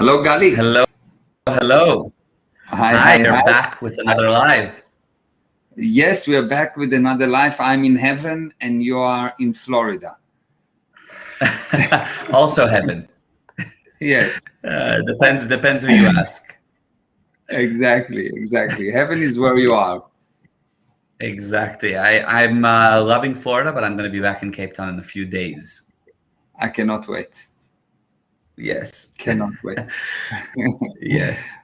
Hello, Gali. Hello, hello. Hi, Hi, hi, you're hi. back with another live. Yes, we are back with another life. I'm in heaven and you are in Florida. Also heaven. Yes, Depends who you ask. exactly. Heaven is where you are. Exactly. I'm loving Florida, but I'm going to be back in Cape Town in a few days. I cannot wait. Yes. Cannot wait. Yes.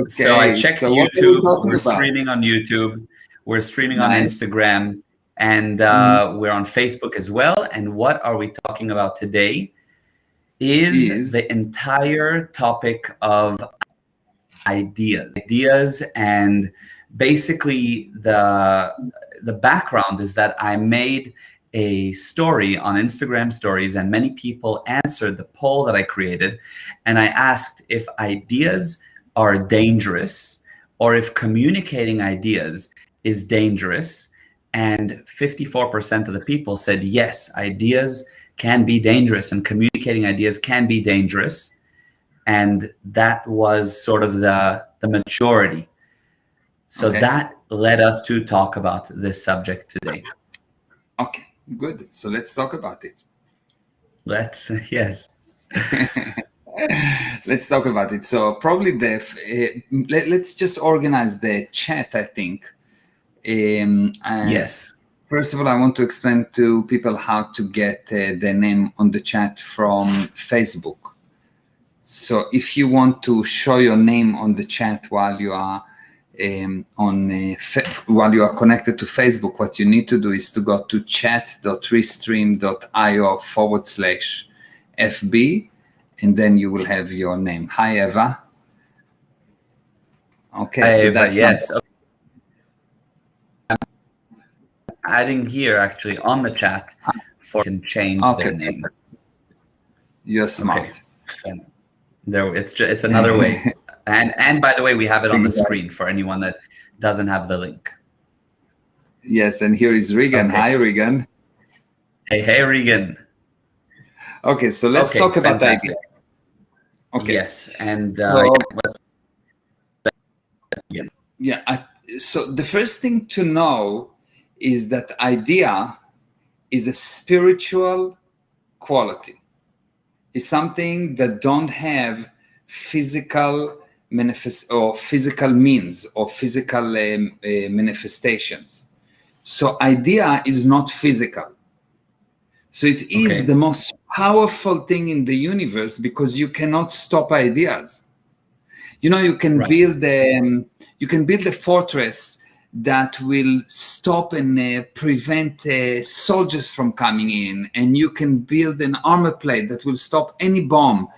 So I Okay, checked so what are we YouTube. talking We're about? streaming on YouTube. We're streaming on Nice. Instagram, and Mhm. we're on Facebook as well. And what are we talking about today? Is Is the entire topic of ideas, and basically the background is that I made a story on Instagram stories, and many people answered the poll that I created, and I asked if ideas are dangerous or if communicating ideas is dangerous, and 54% of the people said yes, ideas can be dangerous and communicating ideas can be dangerous, and that was sort of the maturity. So okay. that led us to talk about this subject today. Okay, good. So let's talk about it. Let's yes. Let's talk about it. So probably let's just organize the chat, I think. And Yes. first of all, I want to explain to people how to get the name on the chat from Facebook. So if you want to show your name on the chat while you are while you are connected to Facebook, what you need to do is to go to chat.restream.io/FB, and then you will have your name. Hi, Eva. Okay, so that's Yes. number. Okay. Adding here actually on the chat for can change Okay, their name. you're Okay. smart. There, it's another way. And by the way, we have it on the screen for anyone that doesn't have the link. Yes, and here is Regan. Okay. Hi, Regan. Hey, Regan. Okay, so let's talk about fantastic. ideas. Okay. Yes, and So, let's so the first thing to know is that idea is a spiritual quality. It's something that don't have physical physical means or physical manifestations. So idea is not physical. So it is the most powerful thing in the universe because you cannot stop ideas. You know, you can build a fortress that will stop and prevent soldiers from coming in, and you can build an armor plate that will stop any bomb,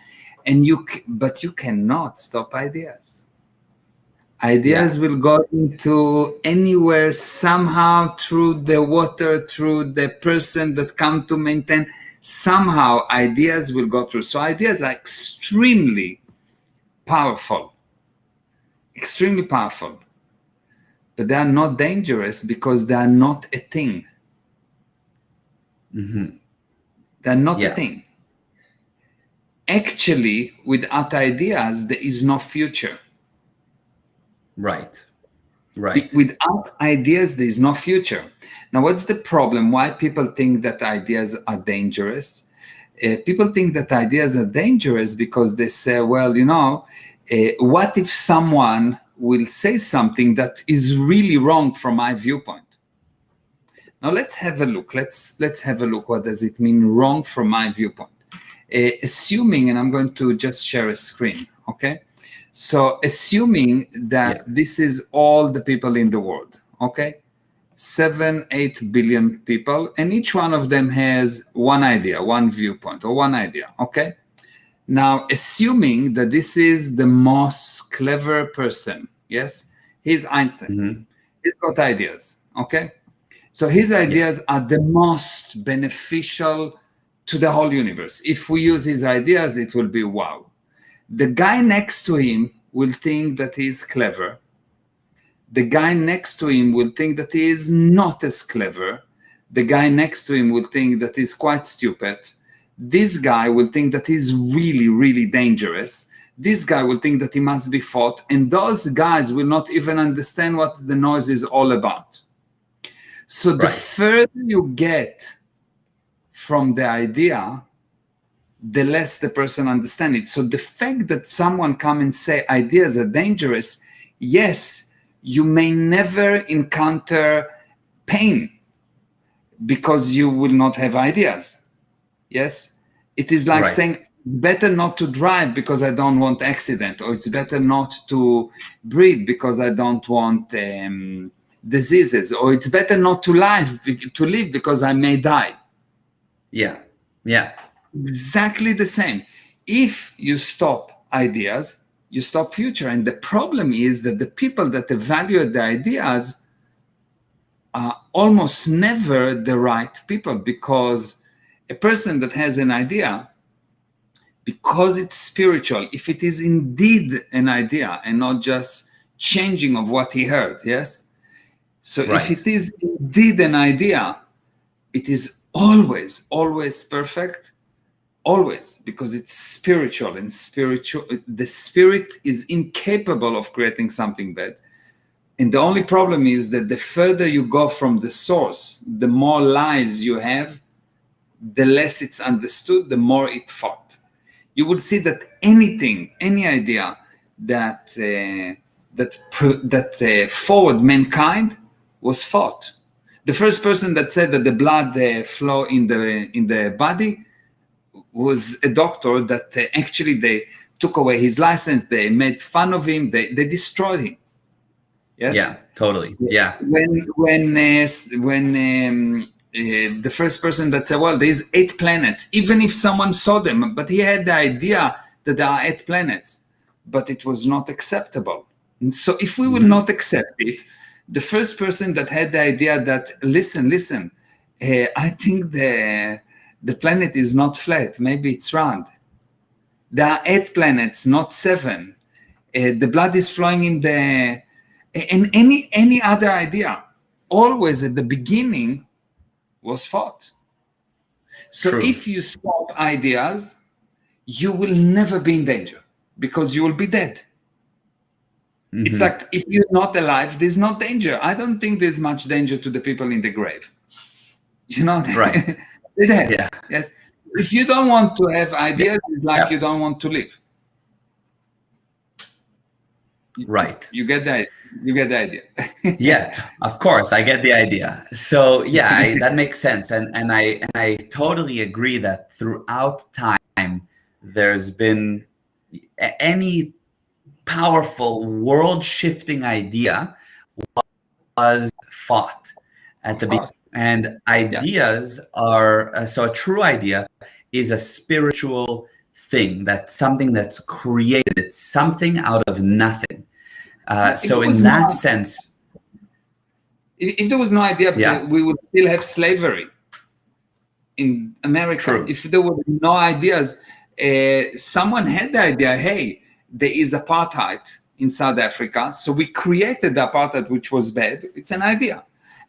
but you cannot stop ideas. Ideas will go into anywhere somehow through the water, through the person that come to maintain. Somehow ideas will go through. So ideas are extremely powerful. Extremely powerful, but they are not dangerous because they are not a thing. Mm-hmm. They're not a thing. Actually, without ideas, there is no future. Right. Without ideas, there is no future. Now, what's the problem? Why people think that ideas are dangerous? People think that ideas are dangerous because they say, well, you know, what if someone will say something that is really wrong from my viewpoint? Now let's have a look. Let's have a look. What does it mean wrong from my viewpoint? Assuming, and I'm going to just share a screen, okay? So assuming that this is all the people in the world, okay? 7-8 billion people, and each one of them has one idea, one viewpoint, or one idea, okay? Now, assuming that this is the most clever person, yes? He's Einstein. Mm-hmm. He's got ideas, okay? So his ideas are the most beneficial to the whole universe. If we use his ideas, it will be wow. The guy next to him will think that he's clever. The guy next to him will think that he is not as clever. The guy next to him will think that he's quite stupid. This guy will think that he's really, really dangerous. This guy will think that he must be fought, and those guys will not even understand what the noise is all about. So the further you get from the idea, the less the person understands it. So the fact that someone come and say ideas are dangerous, yes, you may never encounter pain because you will not have ideas. Yes, it is like saying, better not to drive because I don't want accident, or it's better not to breathe because I don't want diseases, or it's better not to live because I may die. Yeah. Exactly the same. If you stop ideas, you stop future. And the problem is that the people that evaluate the ideas are almost never the right people, because a person that has an idea, because it's spiritual, if it is indeed an idea and not just changing of what he heard, yes? So if it is indeed an idea, it is always perfect, always, because it's spiritual, and the spirit is incapable of creating something bad. And the only problem is that the further you go from the source, the more lies you have, the less it's understood, the more it fought. You would see that any idea that forward mankind was fought. The first person that said that the blood flow in the body was a doctor that actually they took away his license, they made fun of him, they destroyed him. Yes? Yeah, totally. Yeah. When the first person that said, well, there's 8 planets, even if someone saw them, but he had the idea that there are 8 planets, but it was not acceptable. And so if we will not accept it, the first person that had the idea that, listen, I think the planet is not flat, maybe it's round. There are 8 planets, not 7. The blood is flowing in the... And any other idea, always at the beginning, was fought. So True. If you stop ideas, you will never be in danger, because you will be dead. Mm-hmm. It's like, if you're not alive, there's no danger. I don't think there's much danger to the people in the grave. You know? Right. They're dead. Yeah. Yes. If you don't want to have ideas, it's like you don't want to live. Right. You get the idea. Yeah, of course, I get the idea. So yeah, that makes sense, and I totally agree that throughout time there's been any powerful world-shifting idea was fought at the beginning. And ideas are so a true idea is a spiritual thing. That's something that's created. It's something out of nothing. So in that sense, if there was no idea, we would still have slavery in America. True. If there were no ideas, someone had the idea, hey, there is apartheid in South Africa, so we created the apartheid, which was bad. It's an idea.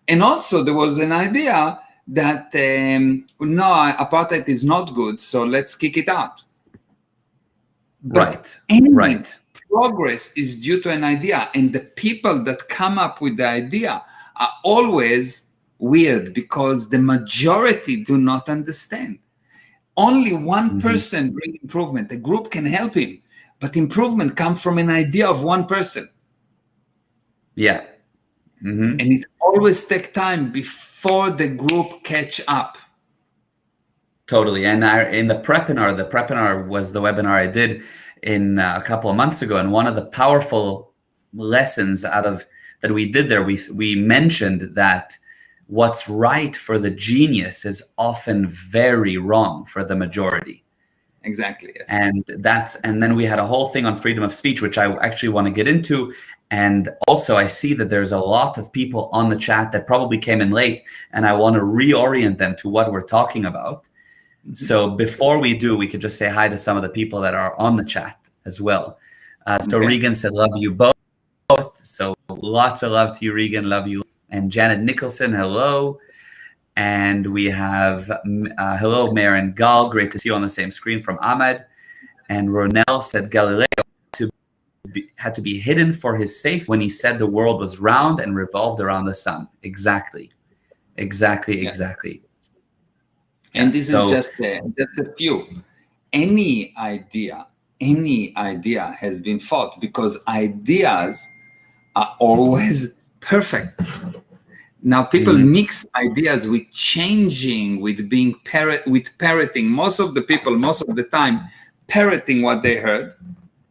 And also there was an idea that, no, apartheid is not good, so let's kick it out. But progress is due to an idea, and the people that come up with the idea are always weird, because the majority do not understand. Only one person brings improvement. The group can help him, but improvement comes from an idea of one person. Yeah. And it always takes time before the group catch up. Totally. And in the Prepinar was the webinar I did in a couple of months ago. And one of the powerful lessons that we did there, we mentioned that what's right for the genius is often very wrong for the majority. Exactly. Yes. And then we had a whole thing on freedom of speech, which I actually want to get into. And also I see that there's a lot of people on the chat that probably came in late, and I want to reorient them to what we're talking about. So before we do, we could just say hi to some of the people that are on the chat as well. So Regan said, love you both. So lots of love to you, Regan. Love you. And Janet Nicholson, hello. And we have, hello, Meir and Gal. Great to see you on the same screen from Ahmed. And Ronell said Galileo had to be hidden for his safety when he said the world was round and revolved around the sun. Exactly. And this is just a few. Any idea has been fought, because ideas are always perfect. Now people mix ideas with changing, with being parroting. Most of the people, most of the time, parroting what they heard,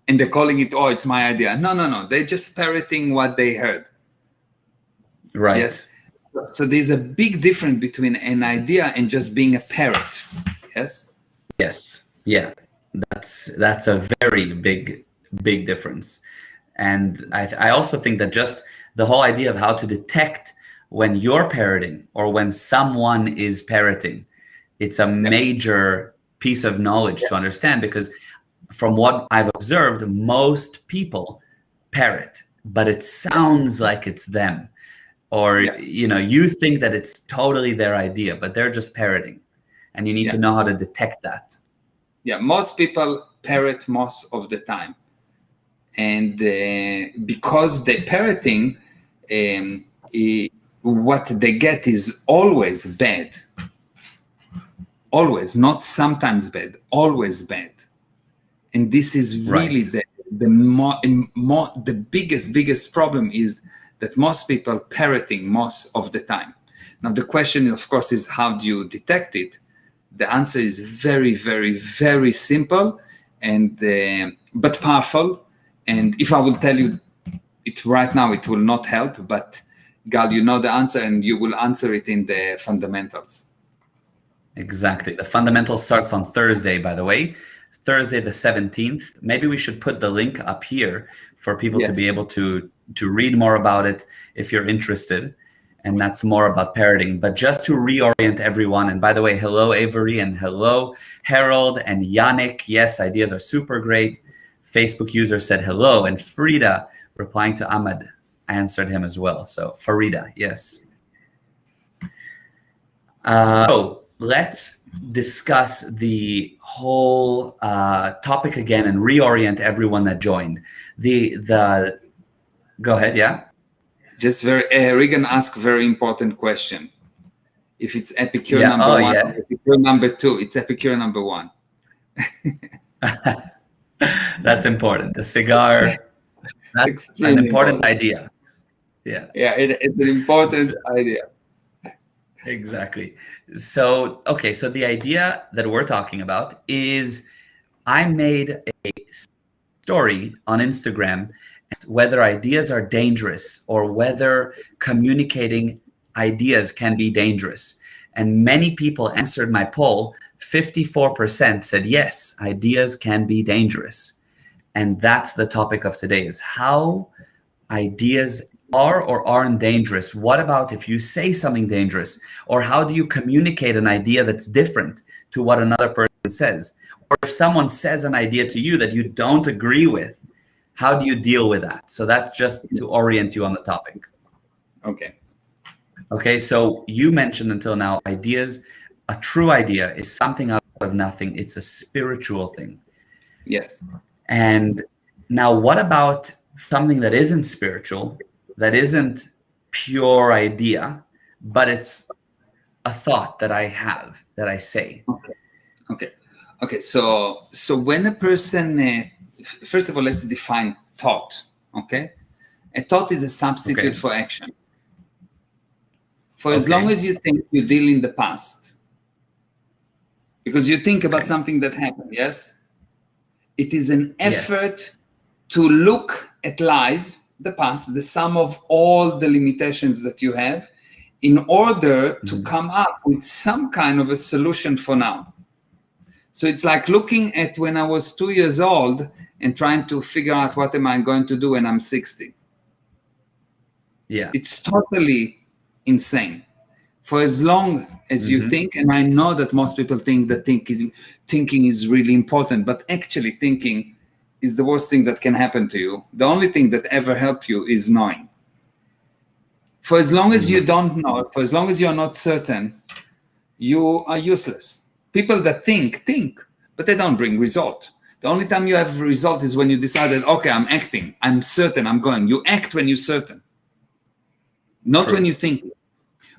and they're calling it, oh, it's my idea. No. They're just parroting what they heard. Right. Yes. So there's a big difference between an idea and just being a parrot. Yes. Yes. Yeah. That's a very big difference. And I also think that just the whole idea of how to detect when you're parroting or when someone is parroting, it's a major piece of knowledge to understand, because from what I've observed, most people parrot, but it sounds like it's them. Or, you think that it's totally their idea, but they're just parroting. And you need to know how to detect that. Yeah, most people parrot most of the time. And because they're parroting, what they get is always bad. Always, not sometimes bad, always bad. And this is really the biggest problem, is that most people parroting most of the time. Now the question, of course, is how do you detect it? The answer is very, very, very simple, and but powerful. And if I will tell you it right now, it will not help. But Gal, you know the answer, and you will answer it in the fundamentals. Exactly. The fundamental starts on Thursday, by the way. Thursday the 17th. Maybe we should put the link up here for people to be able to read more about it if you're interested. And that's more about parroting. But just to reorient everyone, and by the way, hello Avery, and hello Harold and Yannick. Yes, ideas are super great. Facebook user said hello, and Frida, replying to Ahmed, answered him as well. So Farida, yes. So let's discuss the whole topic again and reorient everyone that joined. Go ahead, yeah. Just Regan asked a very important question. If it's Epicure number one, or Epicure number two, it's Epicure number one. That's important. The cigar, that's an important idea. Yeah. Yeah, it's an important idea. Exactly. So, okay, so the idea that we're talking about is I made a story on Instagram whether ideas are dangerous or whether communicating ideas can be dangerous. And many people answered my poll. 54% said yes, ideas can be dangerous. And that's the topic of today, is how ideas are or aren't dangerous. What about if you say something dangerous? Or how do you communicate an idea that's different to what another person says? Or if someone says an idea to you that you don't agree with, how do you deal with that? So that's just to orient you on the topic. Okay, so you mentioned until now ideas. A true idea is something out of nothing. It's a spiritual thing. Yes. And now what about something that isn't spiritual, that isn't pure idea, but it's a thought that I have, that I say? Okay. So when a person, first of all, let's define thought. Okay. A thought is a substitute for action. For as long as you think, you deal in the past. Because you think about something that happened, yes? It is an effort to look at lies, the past, the sum of all the limitations that you have, in order to come up with some kind of a solution for now. So it's like looking at when I was 2 years old and trying to figure out what am I going to do when I'm 60. Yeah. It's totally insane. For as long as you think, and I know that most people think that thinking is really important, but actually thinking is the worst thing that can happen to you. The only thing that ever helps you is knowing. For as long as you don't know, for as long as you're not certain, you are useless. People that think, but they don't bring result. The only time you have a result is when you decided, okay, I'm acting. I'm certain I'm going. You act when you're certain, not when you think.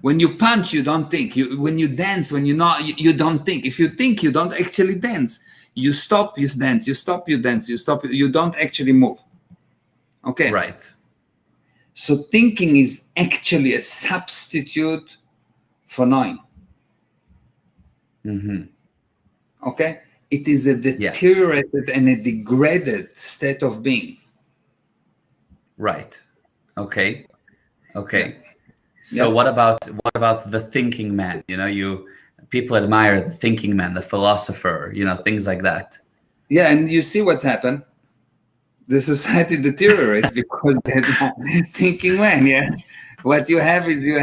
When you punch, you don't think. When you dance, when you're not, you don't think. If you think, you don't actually dance. You stop, you dance. You stop, you dance. You stop, you don't actually move. Okay. Right. So thinking is actually a substitute for knowing. Okay? It is a deteriorated and a degraded state of being. Right. Okay. Okay. Yeah. So what about the thinking man? People admire the thinking man, the philosopher, things like that. Yeah, and you see what's happened. The society deteriorates because they're not thinking man. Yes. What you have is you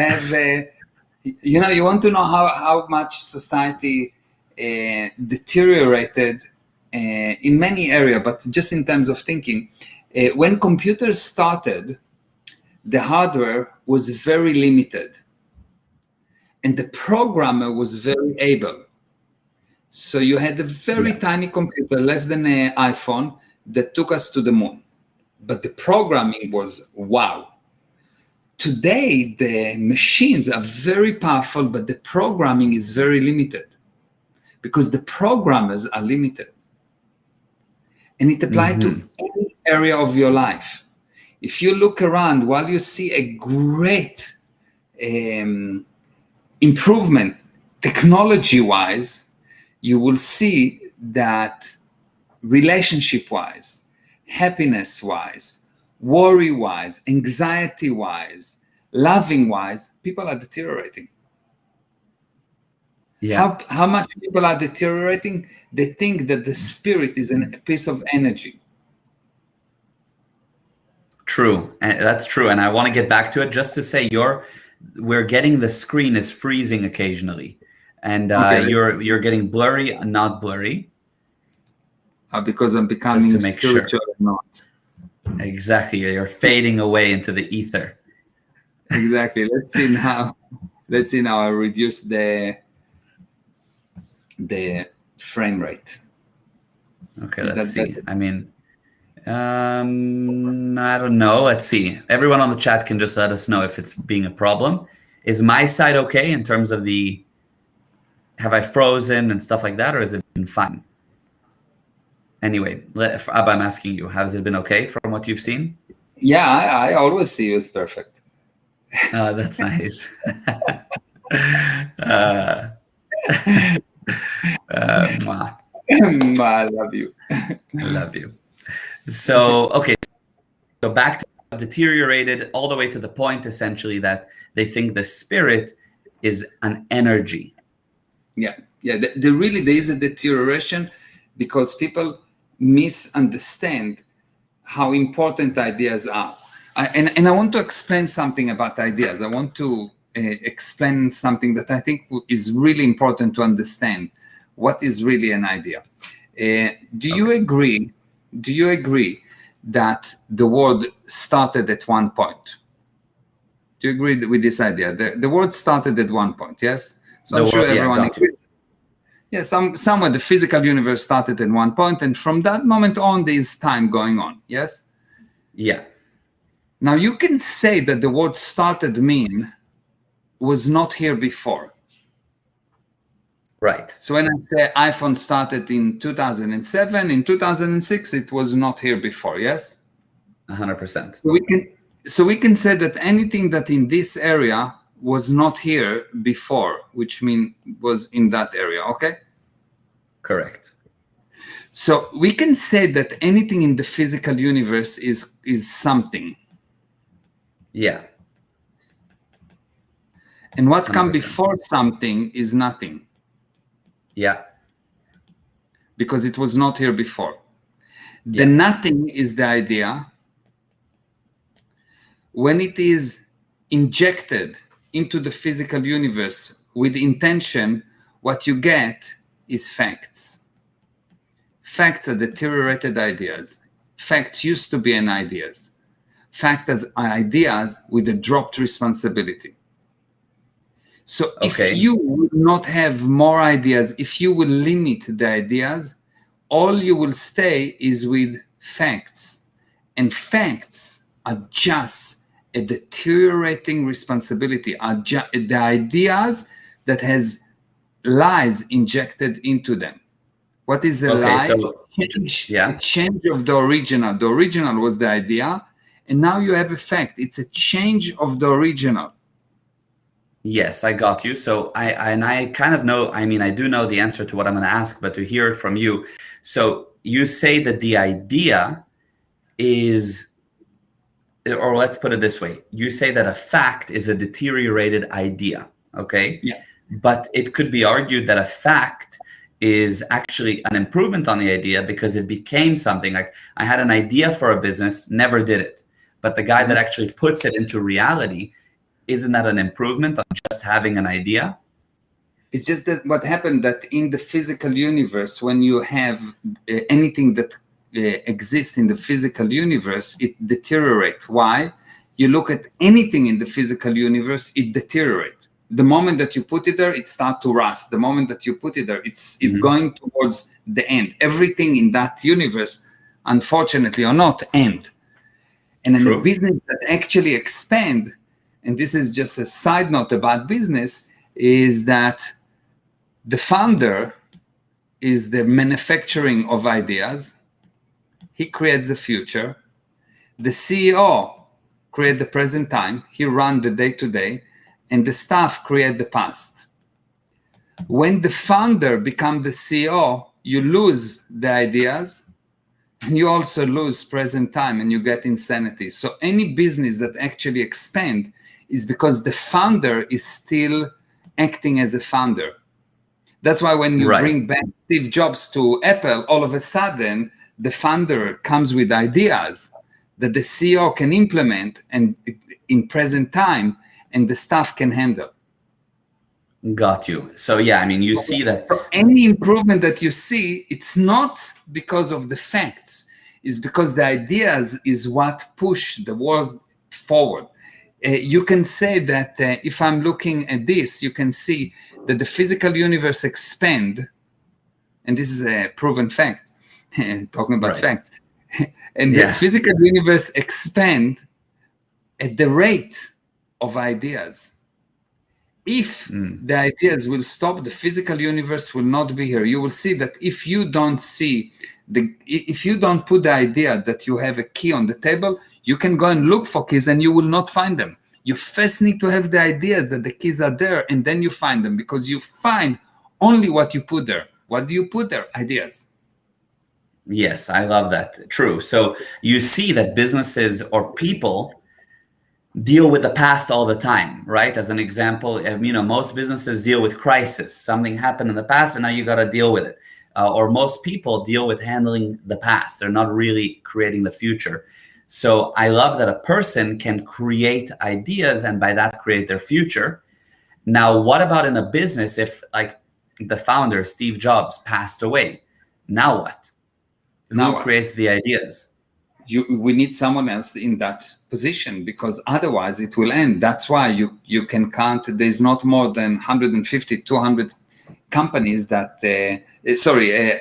want to know how much society deteriorated in many areas, but just in terms of thinking. When computers started, the hardware was very limited and the programmer was very able. So you had a very tiny computer, less than an iPhone, that took us to the moon. But the programming was wow. Today, the machines are very powerful, but the programming is very limited because the programmers are limited. And it applies to any area of your life. If you look around, while you see a great improvement technology-wise, you will see that relationship-wise, happiness-wise, worry-wise, anxiety-wise, loving-wise, people are deteriorating. Yeah. How much people are deteriorating? They think that the spirit is a piece of energy. True, and that's true. And I want to get back to it just to say we're getting the screen is freezing occasionally, and you're getting blurry, not blurry. Because I'm becoming just to make spiritual sure. or not. Exactly, you're fading away into the ether. Exactly. Let's see now. I reduce the frame rate. Okay, let's see. Better? I mean, I don't know. Let's see. Everyone on the chat can just let us know if it's being a problem. Is my side okay in terms of have I frozen and stuff like that, or has it been fine? Anyway, Abba, I'm asking you, has it been okay from what you've seen? Yeah, I always see you as perfect. That's nice. I love you. I love you. So, okay. So back to deteriorated all the way to the point, essentially, that they think the spirit is an energy. Yeah. There is a deterioration because people misunderstand how important ideas are. And I want to explain something about ideas. I want to explain something that I think is really important to understand. What is really an idea? Do you agree that the world started at one point? Do you agree with this idea? The world started at one point, yes? So I'm sure everyone agrees. Yeah, somewhere the physical universe started at one point, and from that moment on, there is time going on, yes? Yeah. Now, you can say that the word started was not here before. Right. So when I say iPhone started in 2007, in 2006, it was not here before, yes? 100%. So we can say that anything that in this area was not here before, which means was in that area, okay? Correct. So we can say that anything in the physical universe is something. Yeah. And what comes before something is nothing. Yeah. Because it was not here before. The nothing is the idea. When it is injected into the physical universe with intention, what you get is facts. Facts are deteriorated ideas. Facts used to be an ideas. Facts are ideas with a dropped responsibility. So if you will not have more ideas, if you will limit the ideas, all you will stay is with facts. And facts are just a deteriorating responsibility, are the ideas that has lies injected into them. What is a lie? So A change of the original. The original was the idea, and now you have a fact. It's a change of the original. Yes, I got you. So I kind of know, I mean, I do know the answer to what I'm going to ask, but to hear it from you. So you say that the idea is, or let's put it this way. You say that a fact is a deteriorated idea, okay? Yeah. But it could be argued that a fact is actually an improvement on the idea because it became something. Like I had an idea for a business, never did it. But the guy that actually puts it into reality, isn't that an improvement on just having an idea? It's just that what happened that in the physical universe, when you have anything that exists in the physical universe, it deteriorates. Why? You look at anything in the physical universe, it deteriorates. The moment that you put it there, it starts to rust. The moment that you put it there, it's going towards the end. Everything in that universe, unfortunately or not, end. And in a business that actually expand, and this is just a side note about business, is that the founder is the manufacturing of ideas. He creates the future. The CEO creates the present time. He runs the day-to-day. And the staff create the past. When the founder becomes the CEO, you lose the ideas, and you also lose present time, and you get insanity. So any business that actually expand is because the founder is still acting as a founder. That's why when you bring back Steve Jobs to Apple, all of a sudden, the founder comes with ideas that the CEO can implement and in present time, and the staff can handle. Got you. So yeah, I mean, you see that any improvement that you see, it's not because of the facts. It's because the ideas is what push the world forward. You can say that if I'm looking at this, you can see that the physical universe expand, and this is a proven fact. Talking about facts, and the physical universe expand at the rate of ideas. If the ideas will stop, the physical universe will not be here. You will see that if you don't put the idea that you have a key on the table, you can go and look for keys and you will not find them. You first need to have the ideas that the keys are there, and then you find them, because you find only what you put there. What do you put there? Ideas. Yes, I love that. True. So you see that businesses or people deal with the past all the time, right? As an example, most businesses deal with crisis. Something happened in the past and now you got to deal with it. Or most people deal with handling the past. They're not really creating the future. So I love that a person can create ideas and by that create their future. Now, what about in a business if like the founder, Steve Jobs, passed away? Now what? Who creates the ideas? We need someone else in that position, because otherwise it will end. That's why you can count, there's not more than 150, 200 companies that,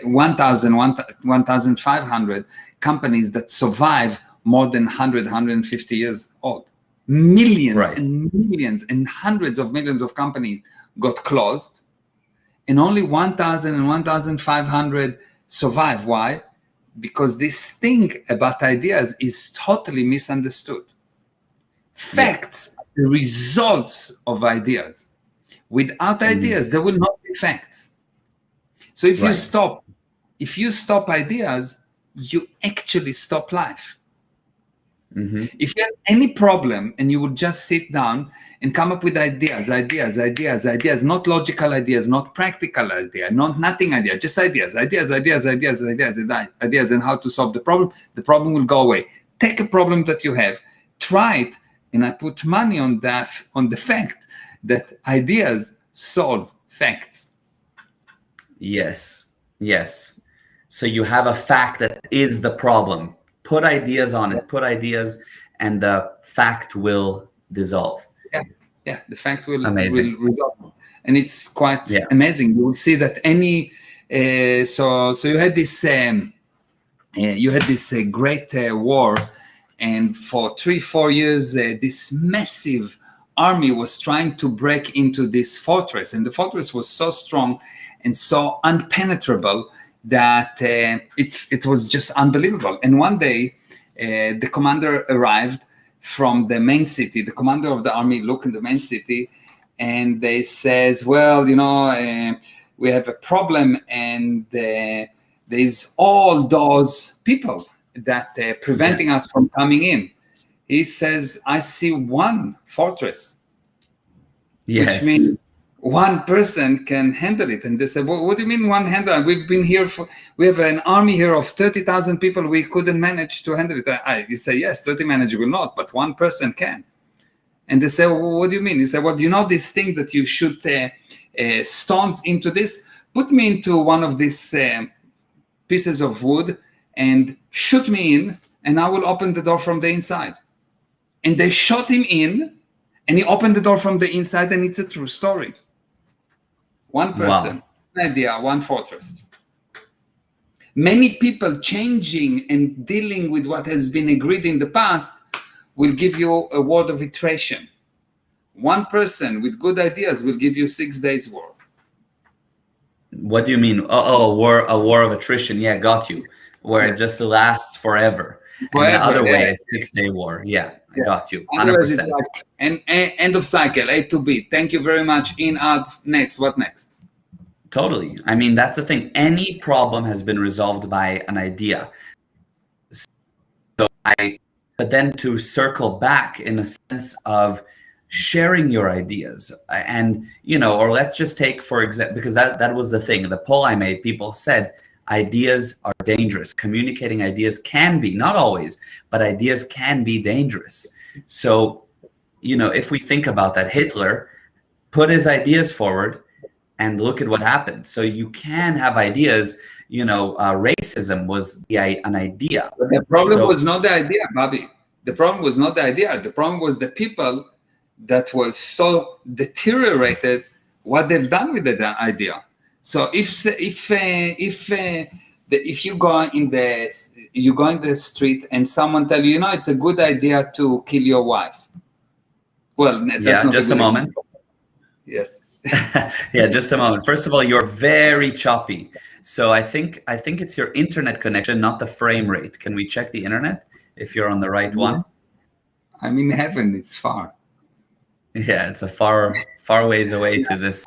1,500 companies that survive more than 100, 150 years old. Millions and millions and hundreds of millions of companies got closed, and only 1,000 and 1,500 survive. Why? Because this thing about ideas is totally misunderstood. Facts are the results of ideas. Without ideas, there will not be facts. So if you stop ideas, you actually stop life. If you have any problem and you will just sit down and come up with ideas, not logical ideas, not practical ideas, nothing idea, just ideas, and how to solve the problem will go away. Take a problem that you have, try it, and I put money on the fact that ideas solve facts. Yes. So you have a fact that is the problem. Put ideas on it, and the fact will dissolve. The fact will resolve. And it's quite amazing. You will see that any So you had this great war, and for 3-4 years this massive army was trying to break into this fortress, and the fortress was so strong and so unpenetrable that it was just unbelievable. And one day the commander arrived from the main city. The commander of the army looked in the main city, and they says, well, we have a problem, and there's all those people that preventing us from coming in. He says, I see one fortress, which means one person can handle it. And they said, well, what do you mean one handle? We've been here we have an army here of 30,000 people. We couldn't manage to handle it. You say, yes, 30 manage will not, but one person can. And they say, well, what do you mean? He said, well, this thing that you shoot stones into this? Put me into one of these pieces of wood and shoot me in, and I will open the door from the inside. And they shot him in, and he opened the door from the inside, and it's a true story. One person, one idea, one fortress. Many people changing and dealing with what has been agreed in the past will give you a word of iteration. One person with good ideas will give you 6 days war. What do you mean? A war of attrition. Yeah, got you. Where it just lasts forever. And the other way is 6-day war. Yeah, I got you. 100%. Like end of cycle, A to B. Thank you very much. In, out, next. What next? Totally. I mean, that's the thing. Any problem has been resolved by an idea. But then to circle back in a sense of sharing your ideas, and or let's just take, for example, because that was the thing, the poll I made, people said ideas are dangerous. Communicating ideas can be, not always, but ideas can be dangerous. So, if we think about that, Hitler put his ideas forward and look at what happened. So you can have ideas, racism was an idea. But the problem was not the idea, Bobby. The problem was not the idea. The problem was the people that were so deteriorated what they've done with the idea. So if you go in the street and someone tell you, it's a good idea to kill your wife. Well, that's not just a moment. Yes. Yeah, just a moment. First of all, you're very choppy. So I think it's your internet connection, not the frame rate. Can we check the internet if you're on the right one? I'm in heaven. It's far. Yeah, it's a far ways away to this.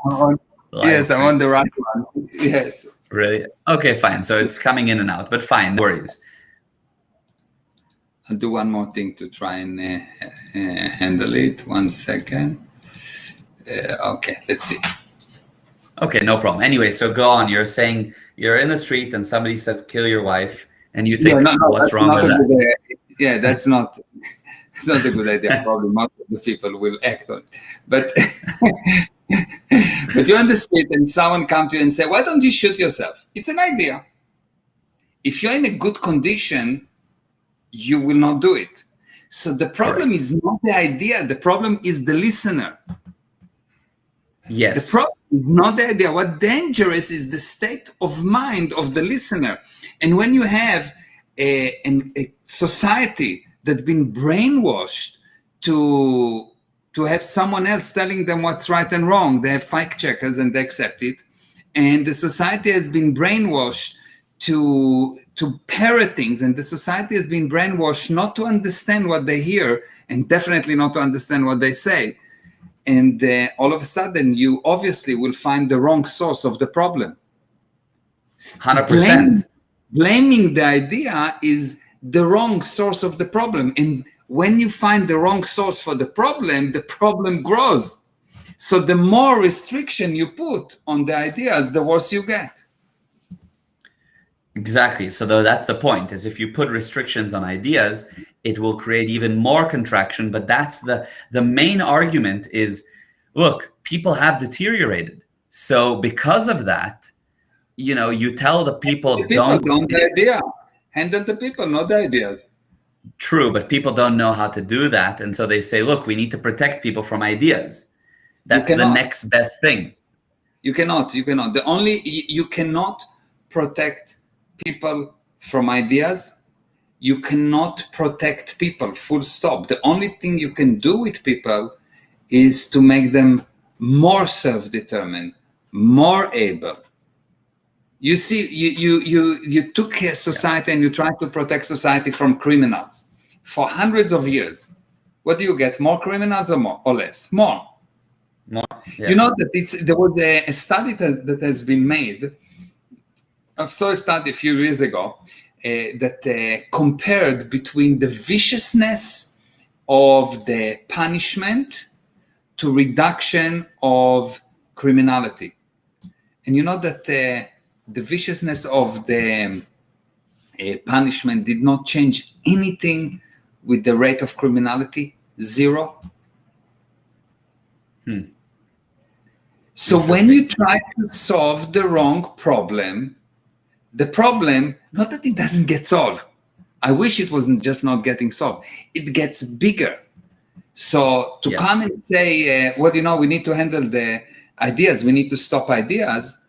Yes, I'm on the right one. Yes. Really? Okay, fine. So it's coming in and out, but fine, no worries. I'll do one more thing to try and handle it. 1 second. Okay, let's see. Okay, no problem. Anyway, so go on. You're saying you're in the street and somebody says, kill your wife, and you think, what's wrong with that? Yeah, that's not... It's not a good idea. Probably most of the people will act on it. But you're on the street and someone comes to you and say, why don't you shoot yourself? It's an idea. If you're in a good condition, you will not do it. So the problem is not the idea. The problem is the listener. Yes. The problem is not the idea. What's dangerous is the state of mind of the listener. And when you have a society that's been brainwashed to have someone else telling them what's right and wrong. They have fact checkers and they accept it. And the society has been brainwashed to parrot things, and the society has been brainwashed not to understand what they hear and definitely not to understand what they say. And all of a sudden, you obviously will find the wrong source of the problem. 100%. Blaming the idea is the wrong source of the problem. And when you find the wrong source for the problem grows. So the more restriction you put on the ideas, the worse you get. Exactly. So that's the point, is if you put restrictions on ideas, it will create even more contraction. But that's the main argument is, look, people have deteriorated. So because of that, you tell the people don't the idea. Handle the people, not the ideas. True, but people don't know how to do that. And so they say, look, we need to protect people from ideas. That's the next best thing. You cannot. You cannot protect people from ideas, you cannot protect people, full stop. The only thing you can do with people is to make them more self-determined, more able. You see, you took a society and you tried to protect society from criminals for hundreds of years. What do you get? More criminals or more or less? More. More. Yeah. You know that there was a study that has been made. I saw a study a few years ago that compared between the viciousness of the punishment to reduction of criminality. And you know that the viciousness of the punishment did not change anything with the rate of criminality, 0. So when you try to solve the wrong problem, the problem, not that it doesn't get solved. I wish it wasn't just not getting solved. It gets bigger. So to come and say, well, you know, we need to handle the ideas, we need to stop ideas,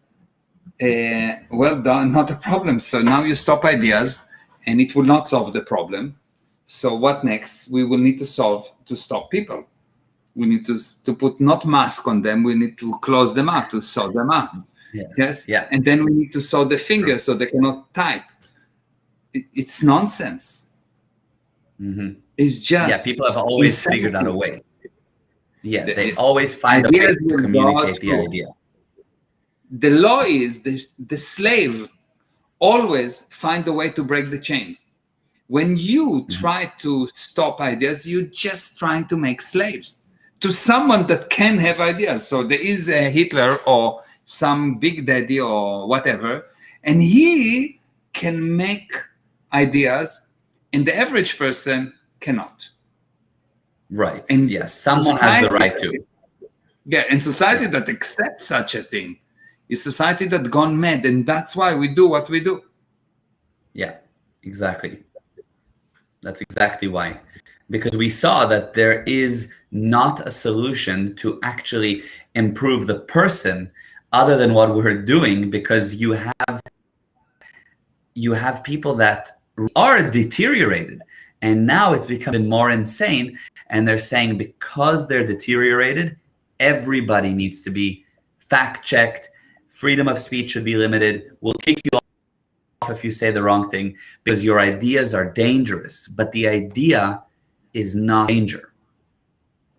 well done, not a problem. So now you stop ideas and it will not solve the problem. So what next? We will need to stop people. We need to put not mask on them. We need to close them up, to sew them up. Yes. Yeah. And then we need to sew the fingers so they cannot type. It's nonsense. Mm-hmm. It's just. Yeah, people have always figured out a way. Yeah, they always find a way to communicate the idea. The law is the slave always find a way to break the chain. When you try to stop ideas, you're just trying to make slaves to someone that can have ideas. So there is a Hitler or some big daddy or whatever, and he can make ideas, and the average person cannot. Right. And yes, someone has the right to. Yeah, and society that accepts such a thing is society that gone mad, and that's why we do what we do. Yeah, exactly. That's exactly why. Because we saw that there is not a solution to actually improve the person other than what we're doing, because you have people that are deteriorated, and now it's becoming more insane, and they're saying because they're deteriorated, everybody needs to be fact-checked, freedom of speech should be limited, we'll kick you off if you say the wrong thing, because your ideas are dangerous. But the idea is not danger.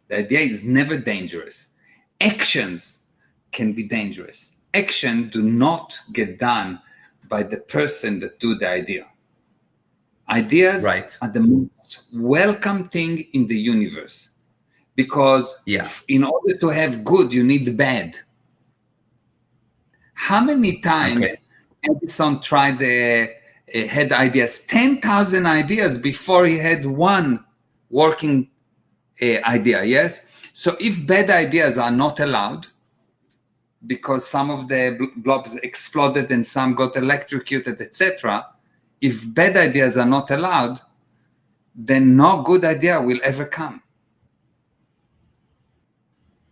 The idea is never dangerous. Actions can be dangerous. Action do not get done by the person that do the idea. Ideas are the most welcome thing in the universe, because in order to have good, you need the bad. How many times Edison tried had ideas, 10,000 ideas before he had one working idea, yes? So if bad ideas are not allowed, because some of the blobs exploded and some got electrocuted, etc., if bad ideas are not allowed, then no good idea will ever come.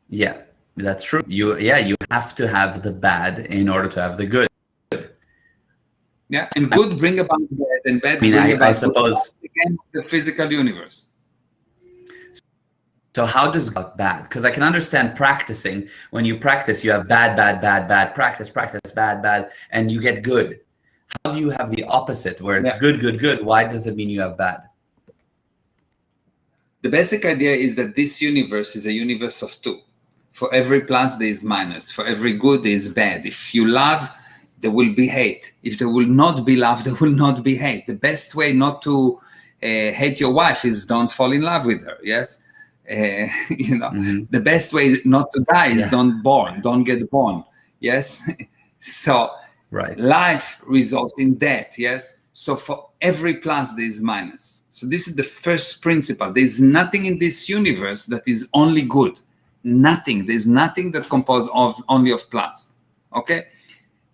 Yeah, that's true. You have to have the bad in order to have the good. Yeah, and good bring about bad, and bad bring about I suppose good. Again, the physical universe. So how does God bad? Because I can understand practicing. When you practice, you have bad, practice, bad, and you get good. How do you have the opposite, where it's good? Why does it mean you have bad? The basic idea is that this universe is a universe of two. For every plus, there is minus. For every good, there is bad. If you love, there will be hate. If there will not be love, there will not be hate. The best way not to hate your wife is don't fall in love with her, yes? The best way not to die is don't get born, yes? So life results in death, yes? So for every plus, there is minus. So this is the first principle. There is nothing in this universe that is only good. Nothing. There's nothing that composed of only of plus, okay?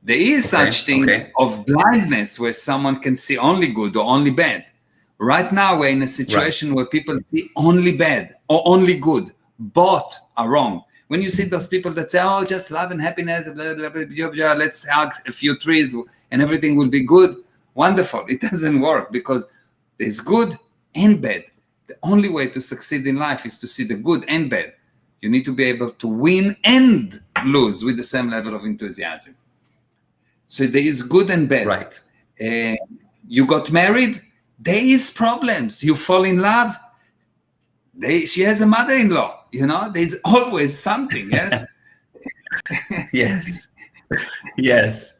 There is such thing of blindness where someone can see only good or only bad. Right now, we're in a situation where people see only bad or only good. Both are wrong. When you see those people that say, oh, just love and happiness, blah, blah, blah, blah, blah, let's hug a few trees and everything will be good, wonderful. It doesn't work, because there's good and bad. The only way to succeed in life is to see the good and bad. You need to be able to win and lose with the same level of enthusiasm. So there is good and bad. Right. You got married, there is problems. You fall in love, she has a mother-in-law. There's always something. Yes. Yes. Yes.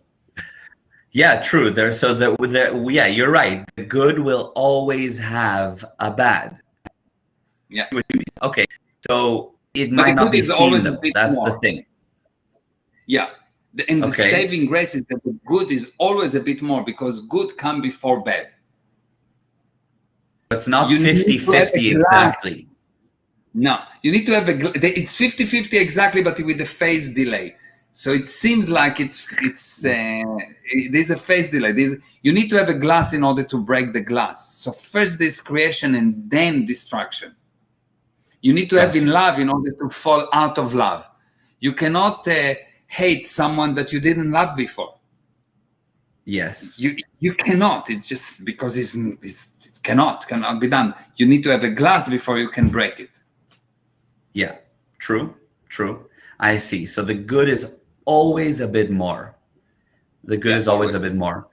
Yeah, true. Yeah, you're right. The good will always have a bad. Yeah. Okay. So it But might the not good be is seen, always a though. bit That's more. the thing. Yeah. And the Okay. saving grace is that the good is always a bit more, because good comes before bad. It's not You need to have a 50-50 glass. exactly. No, you need to have it's 50-50 exactly, but with a phase delay. So it seems like there's a phase delay. You need to have a glass in order to break the glass. So first there's creation and then destruction. You need to have in love in order to fall out of love. You cannot hate someone that you didn't love before. Yes. You cannot. It's just because it cannot be done. You need to have a glass before you can break it. Yeah, true. I see. So the good is always a bit more. The good is always a bit more.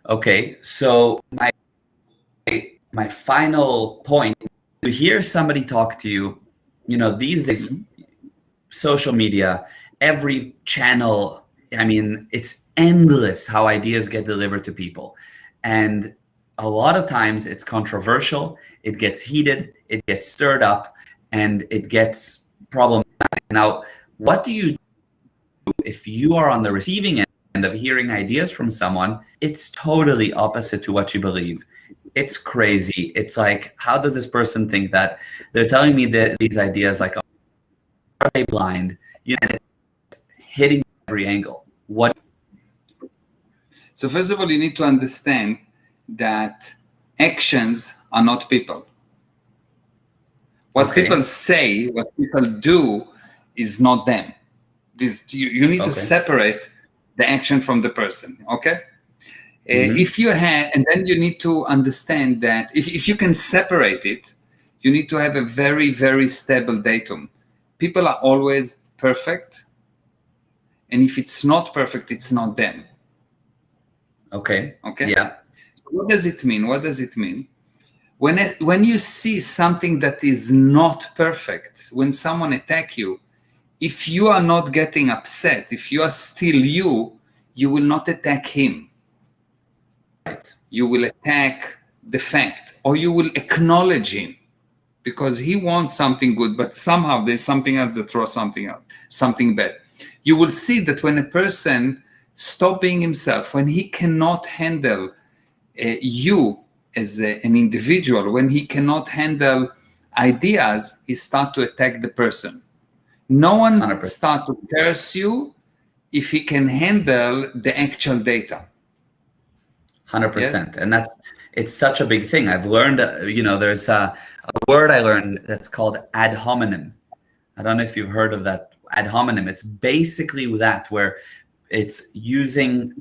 Okay, so my final point, to hear somebody talk to you, these days, social media, every channel, I mean, it's endless how ideas get delivered to people. And a lot of times it's controversial, it gets heated, it gets stirred up, and it gets problematic. Now, what do you do if you are on the receiving end of hearing ideas from someone? It's totally opposite to what you believe. It's crazy. It's like, how does this person think that? They're telling me that these ideas, like, are they blind? It's hitting every angle. What? So first of all, you need to understand that actions are not people. What people say, what people do is not them. You need to separate the action from the person, okay? If you have, and then you need to understand that if you can separate it, you need to have a very, very stable datum. People are always perfect, and if it's not perfect, it's not them. Okay. Yeah. So what does it mean? When you see something that is not perfect, when someone attacks you, if you are not getting upset, if you are still you will not attack him. Right. You will attack the fact, or you will acknowledge him, because he wants something good, but somehow there's something else that throws something bad. You will see that when a person stops being himself, when he cannot handle you as an individual, when he cannot handle ideas, he starts to attack the person. No one 100%. starts to curse you if he can handle the actual data. 100%. Yes? And it's such a big thing. I've learned, there's a word I learned that's called ad hominem. I don't know if you've heard of that. Ad hominem. It's basically that, where it's using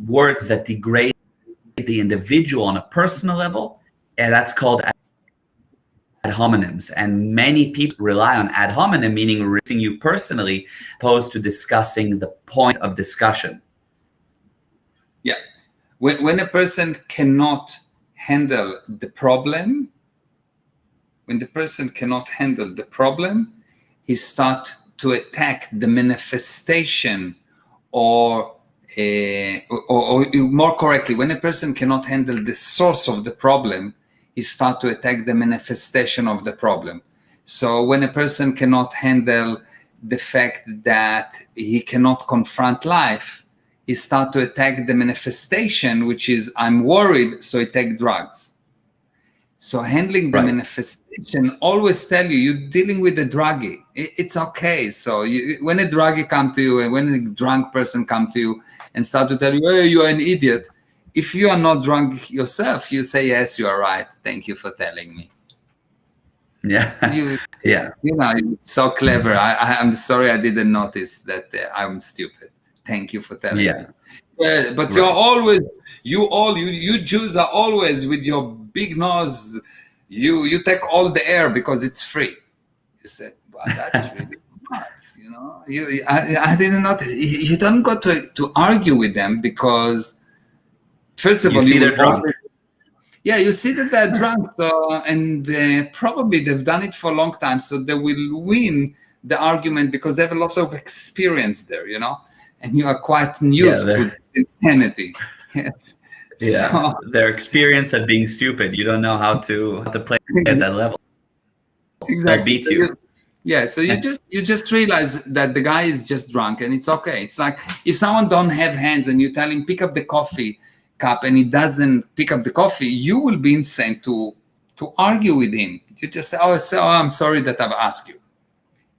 words that degrade the individual on a personal level, and that's called ad hominems. And many people rely on ad hominem, meaning reaching you personally, opposed to discussing the point of discussion. Yeah. When a person cannot handle the problem, he starts to attack the manifestation, or more correctly, when a person cannot handle the source of the problem, he starts to attack the manifestation of the problem. So when a person cannot handle the fact that he cannot confront life, he starts to attack the manifestation, which is, I'm worried, so he takes drugs. So handling the manifestation, always tell you're dealing with a druggie. It's okay. So when a druggie come to you, and when a drunk person come to you and start to tell you, hey, you are an idiot, if you are not drunk yourself, you say, yes, you are right. Thank you for telling me. Yeah. You, Yeah. you're so clever. I'm sorry I didn't notice that I'm stupid. Thank you for telling me. Yeah. Yeah, but you're Right. always, you Jews are always with your big nose. You take all the air because it's free. You said, "Wow, that's really smart." I didn't notice. You don't go to argue with them because, first of You all, see you they're will drunk. always, yeah, you see that they're drunk, so and probably they've done it for a long time, so they will win the argument because they have a lot of experience there, and you are quite Yeah, used to they're this insanity. Yes, yeah, so their experience at being stupid. You don't know how to play at that level. They'll exactly. beat you. So you just realize that the guy is just drunk, and it's okay. It's like if someone don't have hands and you tell him pick up the coffee cup and he doesn't pick up the coffee, you will be insane to argue with him. You just say, "Oh, I'm sorry that I've asked you."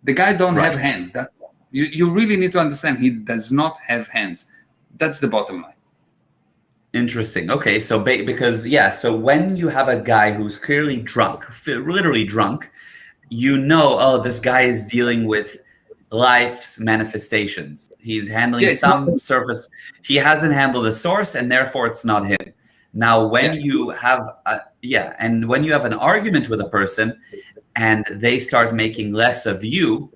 The guy don't have Right. hands. That's all. You really need to understand he does not have hands. That's the bottom line. Interesting. Okay, so because yeah, so when you have a guy who's clearly drunk, literally drunk, you know, oh, this guy is dealing with life's manifestations. He's handling Yeah, it's not. some surface. He hasn't handled the source, and therefore it's not him. Now, when Yeah, you have and when you have an argument with a person, and they start making less of you,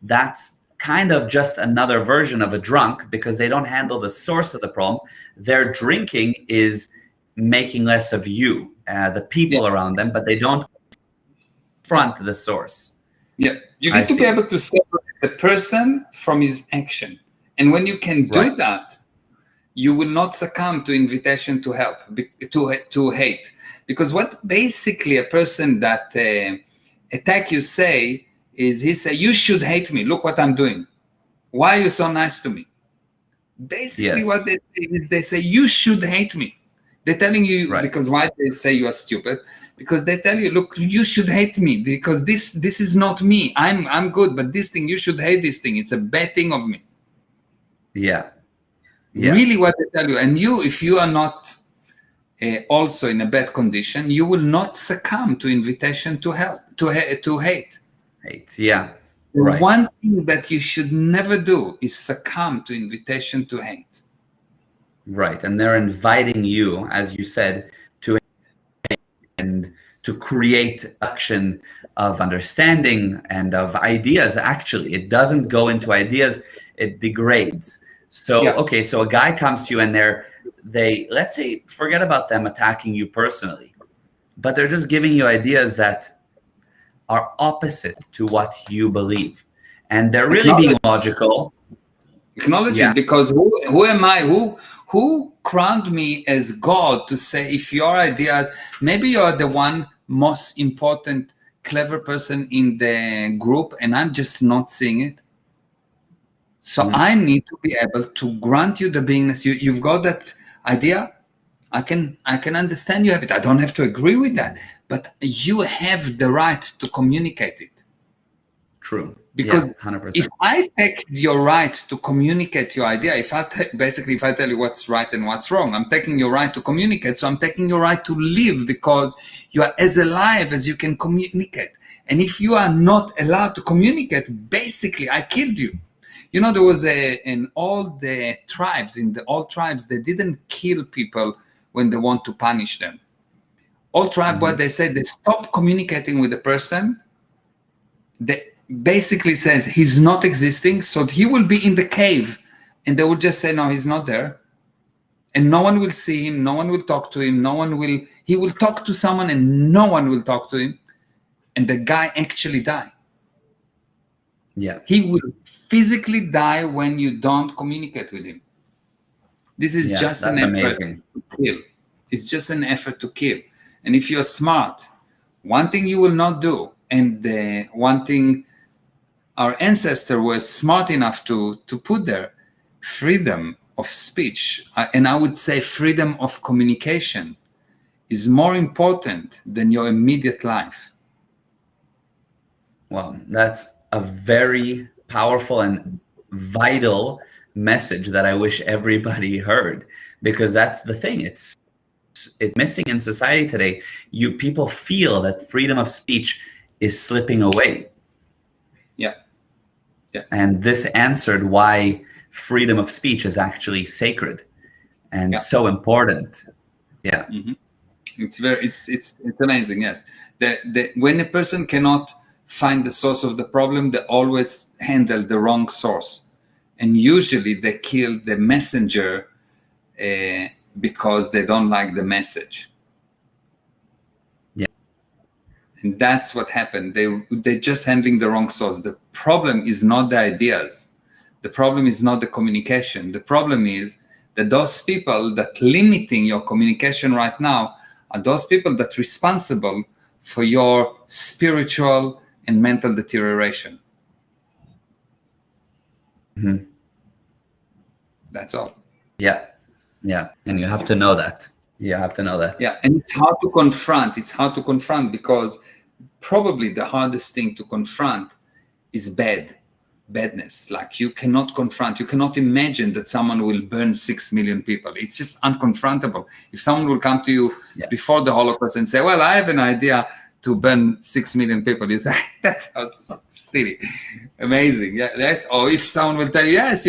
that's kind of just another version of a drunk because they don't handle the source of the problem. Their drinking is making less of you, the yeah, people around them, but they don't front the source. yeah. You I need to be see. able to separate the person from his action, and when you can Right. do that, you will not succumb to invitation to help, to hate, because what basically a person that attack you say is he say you should hate me. Look what I'm doing. Why are you so nice to me? Basically, what Yes. they say is they say you should hate me. They're telling you Right. because why they say you are stupid? Because they tell you, look, you should hate me because this is not me. I'm good, but this thing you should hate this thing. It's a bad thing of me. Yeah. Yeah. Really, what they tell you, and if you are not also in a bad condition, you will not succumb to invitation to help to hate. Right. Yeah. The Right. one thing that you should never do is succumb to invitation to hate. Right. And they're inviting you, as you said, to and to create action of understanding and of ideas. Actually, it doesn't go into ideas, it degrades. So Yeah, okay, so a guy comes to you and they let's say forget about them attacking you personally, but they're just giving you ideas that are opposite to what you believe, and they're really being acknowledge, logical. acknowledge Yeah. it, because who am I? Who crowned me as God to say if your ideas, maybe you're the one most important, clever person in the group, and I'm just not seeing it. So Mhm. I need to be able to grant you the beingness. You've got that idea. I can understand you have it. I don't have to agree with that, but you have the right to communicate it. True. Yeah, Because if 100%. I take your right to communicate your idea, basically if I tell you what's right and what's wrong, I'm taking your right to communicate. So I'm taking your right to live because you are as alive as you can communicate. And if you are not allowed to communicate, basically I killed you. There was in all the tribes, they didn't kill people when they want to punish them. All tribe, what they say, they stop communicating with the person. They basically says he's not existing, so he will be in the cave, and they will just say, no, he's not there. And no one will see him, no one will talk to him, he will talk to someone and no one will talk to him. And the guy actually die. Yeah. He will physically die when you don't communicate with him. This is Yeah, just an that's effort amazing. to kill. It's just an effort to kill. And if you're smart, one thing you will not do, and one thing our ancestors were smart enough to put there, freedom of speech, and I would say freedom of communication, is more important than your immediate life. Well, that's a very powerful and vital message that I wish everybody heard, because that's the thing. It's missing in society today. People feel that freedom of speech is slipping away. Yeah. Yeah. And this answered why freedom of speech is actually sacred and so important. Yeah. Mm-hmm. It's amazing. Yes. When a person cannot find the source of the problem, they always handle the wrong source. And usually they kill the messenger because they don't like the message. Yeah. And that's what happened. They're just handling the wrong source. The problem is not the ideas. The problem is not the communication. The problem is that those people that limiting your communication right now are those people that responsible for your spiritual and mental deterioration. Mm-hmm. That's all. Yeah. Yeah. And you have to know that. You have to know that. Yeah. And it's hard to confront. It's hard to confront because probably the hardest thing to confront is badness. Like you cannot confront, you cannot imagine that someone will burn 6 million people. It's just unconfrontable. If someone will come to you before the Holocaust and say, well, I have an idea to burn 6 million people, you say, that's so silly. Amazing. Yeah, or if someone will tell you, yes,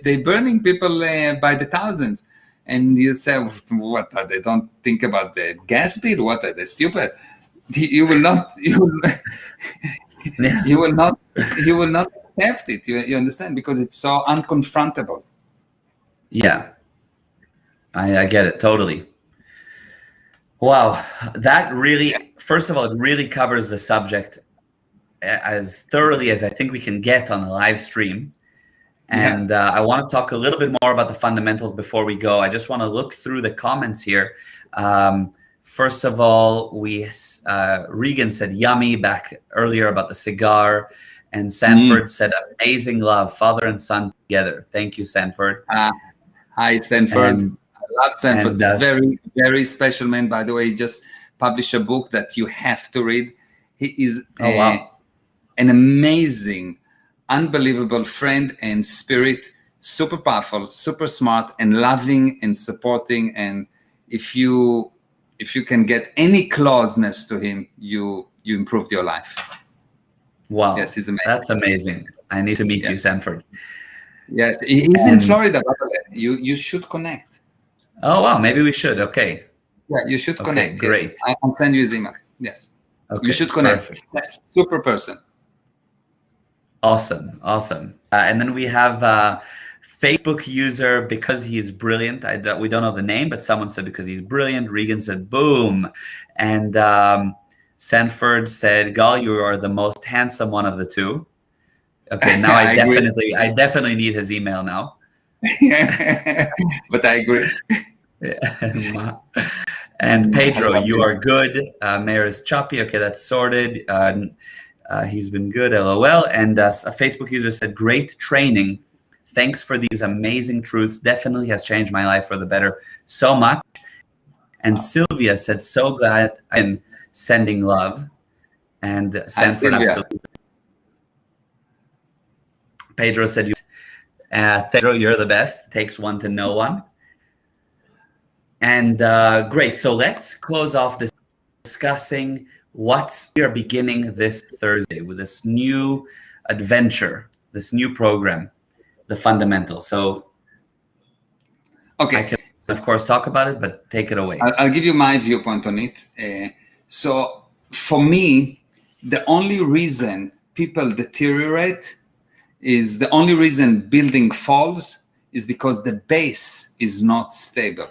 they're burning people by the thousands. And you say, what are they? Don't think about the gas bill. What are they? Stupid. You will not accept it. You understand? Because it's so unconfrontable. Yeah. I get it totally. Wow. That really, first of all, it really covers the subject as thoroughly as I think we can get on a live stream. And I want to talk a little bit more about the fundamentals before we go. I just want to look through the comments here. First of all, Regan said yummy back earlier about the cigar. And Sanford said amazing love, father and son together. Thank you, Sanford. Hi, Sanford. I love Sanford. Very, very special man. By the way, he just published a book that you have to read. He is an amazing, unbelievable friend and spirit, super powerful, super smart, and loving and supporting. And if you can get any closeness to him, you improved your life. Wow. Yes, he's amazing. That's amazing. I need to meet you, Sanford. Yes, he's in Florida, by the way. You should connect. Oh, wow. Maybe we should. Okay. Yeah, you should connect. Great. Yes. I can send you his email. Yes. Okay, you should connect. Perfect. Super person. Awesome. And then we have Facebook user, because he is brilliant. We don't know the name, but someone said because he's brilliant. Regan said boom. And Sanford said, Gal, you are the most handsome one of the two. Okay, now I definitely need his email now. But I agree. Yeah. And Pedro, you are good. Meir is choppy. Okay, that's sorted. He's been good. LOL. And a Facebook user said, great training. Thanks for these amazing truths. Definitely has changed my life for the better so much. And Sylvia said, so glad I'm sending love. And Sanford, absolutely. Pedro said, Pedro, you're the best. Takes one to know one. And great. So let's close off this discussing what we are beginning this Thursday with this new adventure, this new program, the fundamentals. So okay, I can, of course, talk about it, but take it away. I'll give you my viewpoint on it. So for me, the only reason people deteriorate is the only reason building falls is because the base is not stable.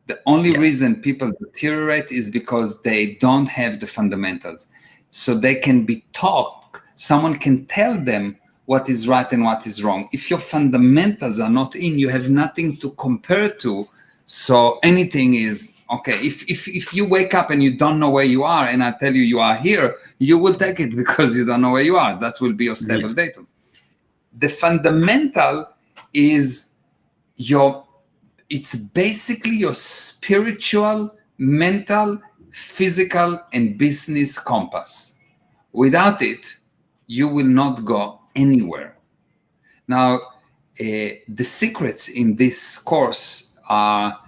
The only reason people deteriorate is because they don't have the fundamentals. So they can be taught, someone can tell them what is right and what is wrong. If your fundamentals are not in, you have nothing to compare to. So anything is okay. If you wake up and you don't know where you are, and I tell you are here, you will take it because you don't know where you are. That will be your stable datum. The fundamental is it's basically your spiritual, mental, physical, and business compass. Without it, you will not go anywhere. Now, the secrets in this course are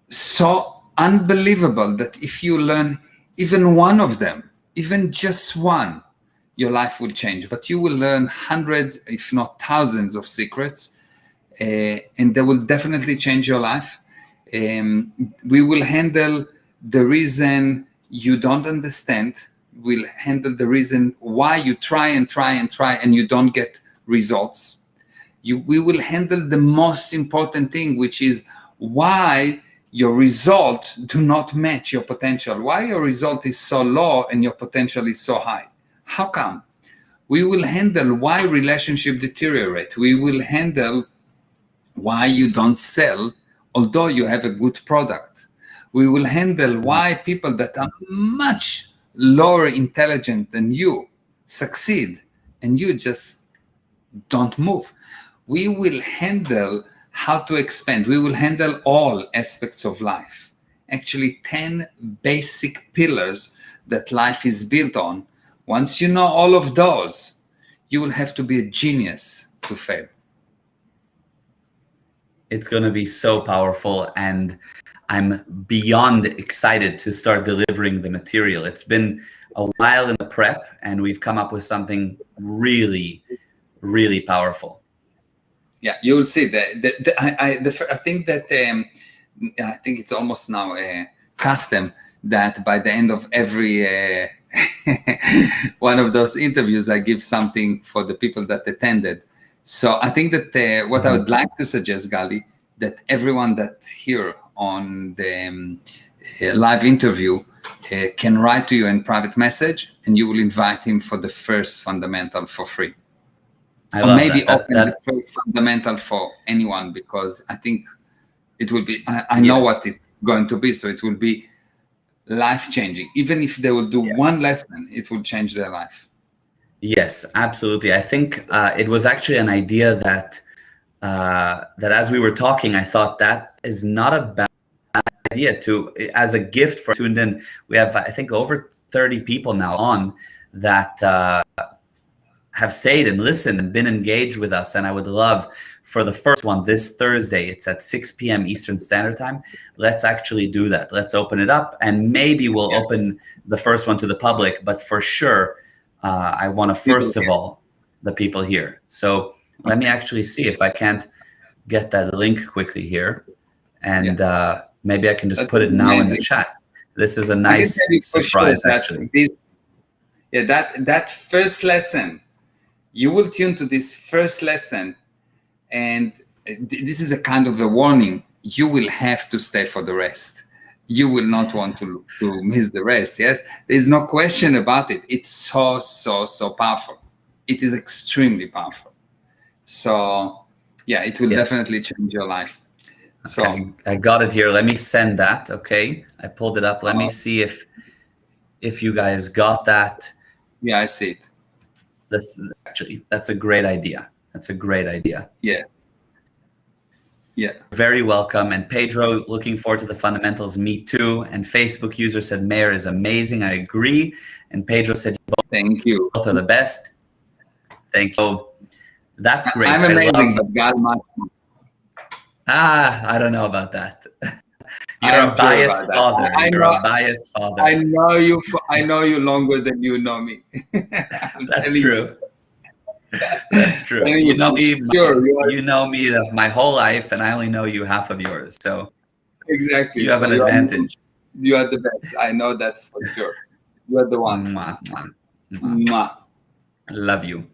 so unbelievable that if you learn even one of them, even just one, your life will change. But you will learn hundreds, if not thousands of secrets, and they will definitely change your life. We will handle the reason you don't understand. We'll handle the reason why you try and you don't get results. We will handle the most important thing, which is why your result do not match your potential, why your result is so low and your potential is so high. How come? We will handle why relationship deteriorate. We will handle why you don't sell, although you have a good product. We will handle why people that are much lower intelligent than you succeed and you just don't move. We will handle how to expand. We will handle all aspects of life. Actually, 10 basic pillars that life is built on. Once you know all of those, you will have to be a genius to fail. It's going to be so powerful, and I'm beyond excited to start delivering the material. It's been a while in the prep, and we've come up with something really, really powerful. Yeah, you will see that. I think that I think it's almost now a custom that by the end of every one of those interviews, I give something for the people that attended. So I think that what I would like to suggest, Gali, that everyone that here on the live interview can write to you in private message, and you will invite him for the first fundamental for free. Or maybe open the first fundamental for anyone, because I think it will be, I know what it's going to be, so it will be life-changing. Even if they will do one lesson, it will change their life. Yes, absolutely. I think it was actually an idea that that as we were talking, I thought that is not a bad idea to, as a gift for tuned in. We have, I think, over 30 people now on that have stayed and listened and been engaged with us. And I would love for the first one this Thursday, it's at 6 p.m. Eastern Standard Time. Let's actually do that. Let's open it up, and maybe we'll open the first one to the public, but for sure, I want to first of all, the people here. So let me actually see if I can't get that link quickly here. And maybe I can just put it now in the chat. This is a nice surprise, actually. That first lesson, you will tune to this first lesson, and this is a kind of a warning. You will have to stay for the rest. You will not want to miss the rest. Yes, there's no question about it. It's so powerful. It is extremely powerful. So yeah, it will definitely change your life. Okay. So I got it here. Let me send that. Okay, I pulled it up. Let me see if you guys got that. Yeah, I see it. That's a great idea. That's a great idea. Yes. Yeah. Very welcome. And Pedro, looking forward to the fundamentals. Me too. And Facebook user said Meir is amazing. I agree. And Pedro said, thank you. Both are the best. Thank you. That's great. I'm amazing, but God might. I don't know about that. You're a biased father. You're a biased father. I know you. I know you longer than you know me. That's true. That's true. You know me. You know me my whole life, and I only know you half of yours. So exactly, you have an advantage. You are the best. I know that for sure. You are the one. Mwah, mwah, mwah. Mwah. Love you.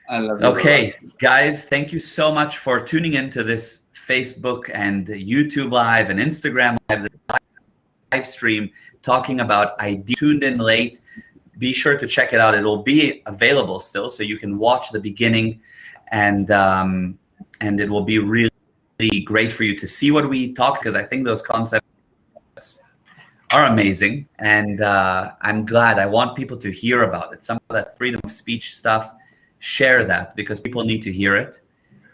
I love you. Okay, guys, thank you so much for tuning into this Facebook and YouTube live and Instagram live stream talking about ID. Tuned in late. Be sure to check it out. It will be available still, so you can watch the beginning, and it will be really great for you to see what we talked, because I think those concepts are amazing, and I'm glad. I want people to hear about it. Some of that freedom of speech stuff, share that, because people need to hear it.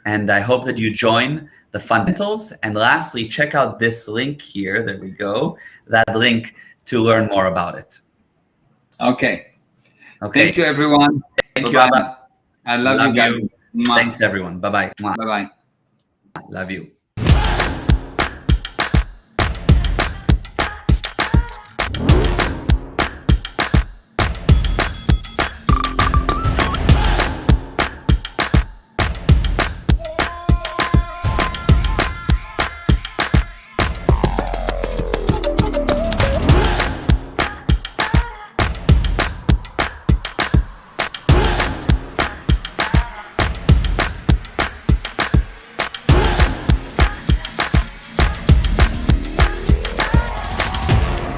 And I hope that you join the fundamentals. And lastly, check out this link here. There we go. That link to learn more about it. Okay. Thank you, everyone. Thank you, Abba. I love you guys. Thanks, everyone. Bye-bye. Bye-bye. Love you.